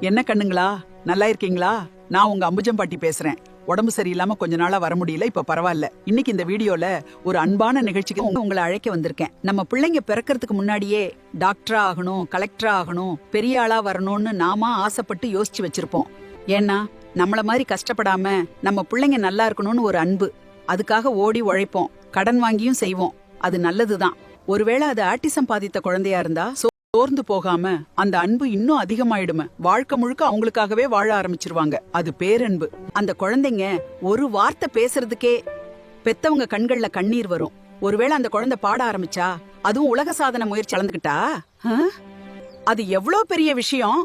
என்ன கண்ணுங்களா, நல்லா இருக்கீங்களா? நான் உங்க அம்புஜம் பாட்டி பேசுறேன். உடம்பு சரியில்லாம கொஞ்ச நாளா வர முடியல, இப்ப பரவாயில்ல. இன்னைக்கு இந்த வீடியோல ஒரு அன்பான நிகழ்ச்சிக்கு உங்களை அழைக்க வந்திருக்கேன். நம்ம பிள்ளைங்க பிறக்கிறதுக்கு முன்னாடியே டாக்டரா ஆகணும், கலெக்டரா ஆகணும், பெரிய ஆளா வரணும்னு நாம ஆசைப்பட்டு யோசிச்சு வச்சிருப்போம். ஏன்னா நம்மள மாதிரி கஷ்டப்படாம நம்ம பிள்ளைங்க நல்லா இருக்கணும்னு ஒரு அன்பு. அதுக்காக ஓடி உழைப்போம், கடன் வாங்கியும் செய்வோம். அது நல்லதுதான். ஒருவேளை அது ஆட்டிசம் பாதித்த குழந்தையா இருந்தா சோர்ந்து போகாம அந்த அன்பு இன்னும் அதிகமாயிடுமே. வாழ்க்கை முழுக்க அவங்களுக்காகவே வாழ ஆரம்பிச்சிருவாங்க. அது பேரன்பு. அந்த குழந்தைங்க ஒரு வார்த்தை பேசுறதுக்கே பெத்தவங்க கண்கள்ல கண்ணீர் வரும். ஒருவேளை அந்த குழந்தை பாட ஆரம்பிச்சா, அதுவும் உலக சாதனை முயற்சி கலந்துக்கிட்டா, அது எவ்வளவு பெரிய விஷயம்.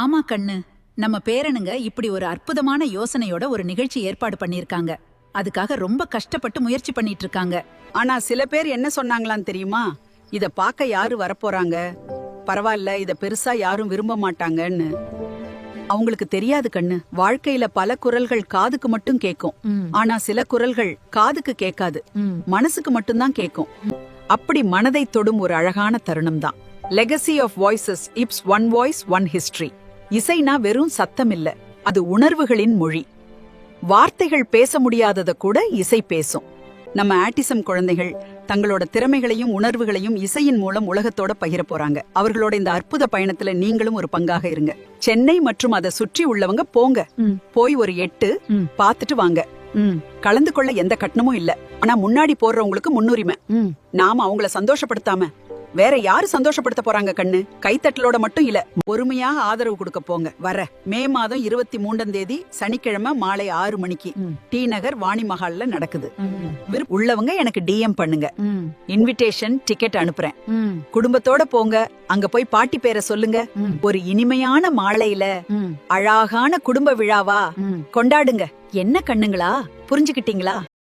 ஆமா கண்ணு, நம்ம பேரனுங்க இப்படி ஒரு அற்புதமான யோசனையோட ஒரு நிகழ்ச்சி ஏற்பாடு பண்ணிருக்காங்க. அதுக்காக ரொம்ப கஷ்டப்பட்டு முயற்சி பண்ணிட்டு இருக்காங்க. ஆனா சில பேர் என்ன சொன்னாங்களான்னு தெரியுமா? இத பாக்க யாரு வரப்போறாங்க, பரவாயில்ல, இத பெருசா யாரும் விரும்ப மாட்டாங்கன்னு. அவங்களுக்கு தெரியாது கண்ணு, வாழ்க்கையில பல குரல்கள் காதுக்கு மட்டும் கேக்கும். ஆனா சில குரல்கள் காதுக்கு கேட்காது, மனசுக்கு மட்டும்தான் கேக்கும். அப்படி மனதை தொடும் ஒரு அழகான தருணம் தான் legacy of voices. It's one voice one history. இசைனா வெறும் சத்தம் இல்ல, அது உணர்வுகளின் மொழி. வார்த்தைகள் பேச முடியாதத கூட இசை பேசும். நம்ம ஆட்டிசம் குழந்தைகள் தங்களோட திறமைகளையும் உணர்வுகளையும் இசையின் மூலம் உலகத்தோட பகிர போறாங்க. அவர்களோட இந்த அற்புத பயணத்துல நீங்களும் ஒரு பங்காக இருங்க. சென்னை மற்றும் அதை சுற்றி உள்ளவங்க போங்க, போய் ஒரு 8 பாத்துட்டு வாங்க. கலந்து கொள்ள எந்த கட்டணமும் இல்ல. ஆனா முன்னாடி போடுறவங்களுக்கு முன்னுரிமை. நாம அவங்கள சந்தோஷப்படுத்தாம வேற யாரு சந்தோஷப்படுத்த போறாங்க கண்ணு? கைத்தட்டலோட மட்டும் இல்ல, பொறுமையாக ஆதரவு கொடுக்க போங்க. வர மே மாதம் 23 சனிக்கிழமை மாலை 6 மணிக்கு டி நகர் வாணி மஹால்ல நடக்குது. உள்ளவங்க எனக்கு டிஎம் பண்ணுங்க, இன்விடேஷன் டிக்கெட் அனுப்புறேன். குடும்பத்தோட போங்க, அங்க போய் பாட்டி பேரை சொல்லுங்க. ஒரு இனிமையான மாலையில அழகான குடும்ப விழாவா கொண்டாடுங்க. என்ன கண்ணுங்களா, புரிஞ்சுக்கிட்டீங்களா?